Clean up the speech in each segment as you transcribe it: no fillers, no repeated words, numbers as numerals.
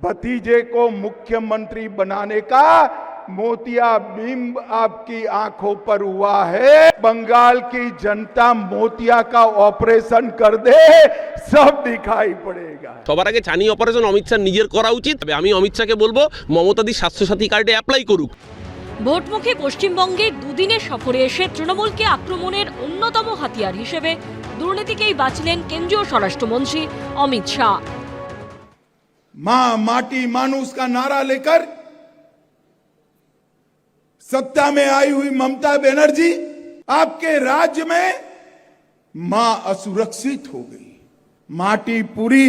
भतीजे को मुख्यमंत्री बनाने का मोतियाबिंब आपकी आंखों पर हुआ है। बंगाल की जनता मोतिया का ऑपरेशन कर दे, सब दिखाई पड़ेगा। সবার আগে চানি অপারেশন অমিত শাহ নিজের করা উচিত। আমি অমিত শাহকে বলবো মমতাদি স্বাস্থ্যসাথী কার্ডে অ্যাপ্লাই করুক। ভোটমুখী পশ্চিমবঙ্গে দুদিনের সফরে এসে তৃণমূলকে আক্রমণের অন্যতম হাতিয়ার হিসেবে দুর্নীতিকেই বাছলেন কেন্দ্রীয় স্বরাষ্ট্রমন্ত্রী অমিত শাহ। मां माटी मानुस का नारा लेकर सत्ता में आई हुई ममता बनर्जी आपके राज्य में मां असुरक्षित हो गई। माटी पूरी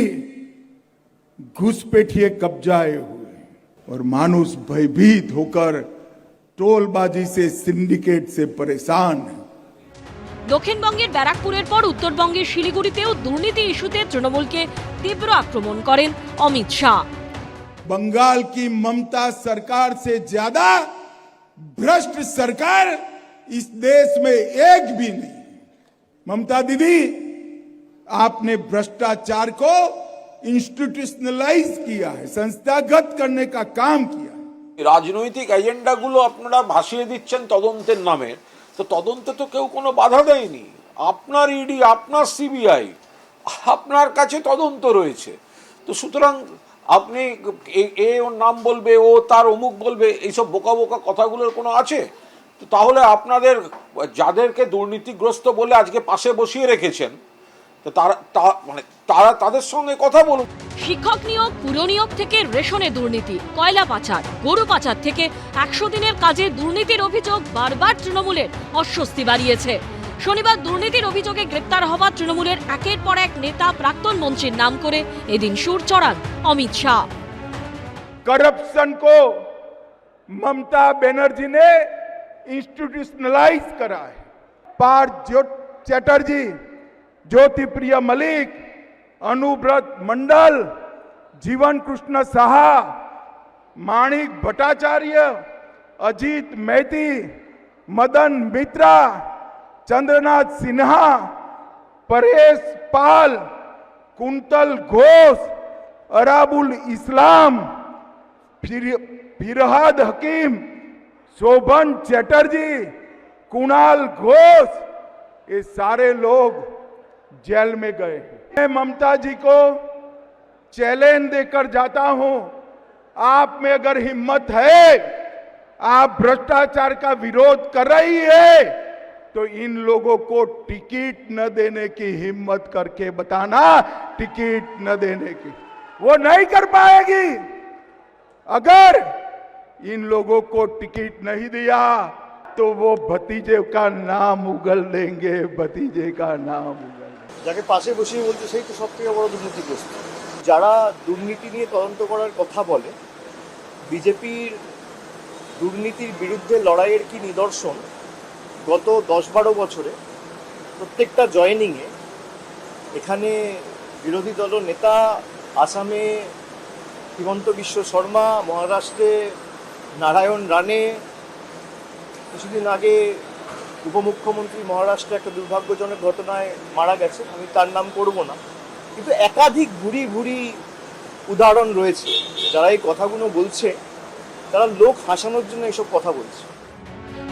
घुसपैठिए कब्जाए हुए और मानुस भयभीत होकर टोलबाजी से सिंडिकेट से परेशान है। দক্ষিণবঙ্গের ব্যারাকপুরের পর উত্তরবঙ্গের শিলিগুড়িতেও দুর্নীতি ইস্যুতে তৃণমূলকে তীব্র আক্রমণ করেন অমিত শাহ। बंगाल की ममता सरकार से ज्यादा भ्रष्ट सरकार इस देश में एक भी नहीं। ममता दीदी, आपने भ्रष्टाचार को इंस्टीट्यूशनलाइज किया है, संस्थागत करने का काम किया है। রাজনৈতিক এজেন্ডাগুলো আপনারা ভাসিয়ে দিচ্ছেন তদন্তের নামে, তো তদন্তে তো কেউ কোনো বাধা দেয়নি। আপনার ইডি, আপনার সিবিআই, আপনার কাছে তদন্ত রয়েছে। তো সুতরাং আপনি এ ওর নাম বলবে, ও তার অমুক বলবে, এইসব বোকা বোকা কথাগুলোর কোনো আছে? তো তাহলে আপনাদের যাদেরকে দুর্নীতিগ্রস্ত বলে আজকে পাশে বসিয়ে রেখেছেন, তো তারা তাদের সঙ্গে কথা বলুন। শিক্ষক নিয়োগ, পুর নিয়োগ থেকে রেশনে দুর্নীতি, কয়লা পাচার, গরু পাচার থেকে 100 দিনের কাজে দুর্নীতির অভিযোগ বারবার তৃণমূলের অস্বস্তি বাড়িয়েছে। শনিবার দুর্নীতির অভিযোগে গ্রেপ্তার হওয়া তৃণমূলের একের পর এক নেতা প্রাক্তন মন্ত্রীর নাম করে এদিন সুর চড়ান অমিত শাহ। करप्शन को ममता बनर्जी ने इंस्टीट्यूशनलाइज करा है। पार्थ चैटर्जी, ज्योति प्रिय मलिक, अनुव्रत मंडल, जीवन कृष्ण साहा, माणिक भट्टाचार्य, अजीत मैती, मदन मित्रा, चंद्रनाथ सिन्हा, परेश पाल, कुंतल घोष, अराबुल इस्लाम, फिरहाद हकीम, शोभन चैटर्जी, कुणाल घोष, ये सारे लोग जेल में गए। मैं ममता जी को चैलेंज देकर जाता हूं, आप में अगर हिम्मत है, आप भ्रष्टाचार का विरोध कर रही है, तो इन लोगों को टिकट न देने की हिम्मत करके बताना, टिकट न देने की। वो नहीं कर पाएगी। अगर इन लोगों को टिकट नहीं दिया तो वो भतीजे का नाम उगल देंगे, भतीजे का नाम उगल देंगे। যাকে পাশে বসিয়ে বলছে সেই তো সব থেকে বড় দুর্নীতিগ্রস্ত। যারা দুর্নীতি নিয়ে তদন্ত করার কথা বলে, বিজেপির দুর্নীতির বিরুদ্ধে লড়াইয়ের কি নিদর্শন? গত 10-12 বছরে প্রত্যেকটা জয়েনিংয়ে এখানে বিরোধী দল নেতা, আসামে হিমন্ত বিশ্ব শর্মা, মহারাষ্ট্রে নারায়ণ রানে, কিছুদিন আগে উপমুখ্যমন্ত্রী মহারাষ্ট্রে একটা দুর্ভাগ্যজনক ঘটনায় মারা গেছে, আমি তার নাম করব না, কিন্তু একাধিক ভুরি ভুরি উদাহরণ রয়েছে। যারা এই কথাগুলো বলছে তারা লোক হাসানোর জন্য এসব কথা বলছে।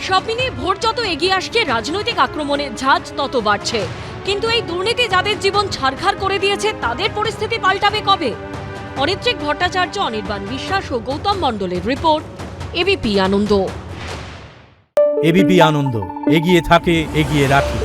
সব মিলিয়ে ভোট যত এগিয়ে আসছে, রাজনৈতিক আক্রমণের ঝাঁজ তত বাড়ছে। কিন্তু এই দুর্নীতি যাদের জীবন ছারখার করে দিয়েছে, তাদের পরিস্থিতি পাল্টাবে কবে? অরিত্রিক ভট্টাচার্য, অনির্বাণ বিশ্বাস ও গৌতম মণ্ডলের রিপোর্ট, এবিপি আনন্দ। এবিপি আনন্দ, এগিয়ে থাকে, এগিয়ে রাখে।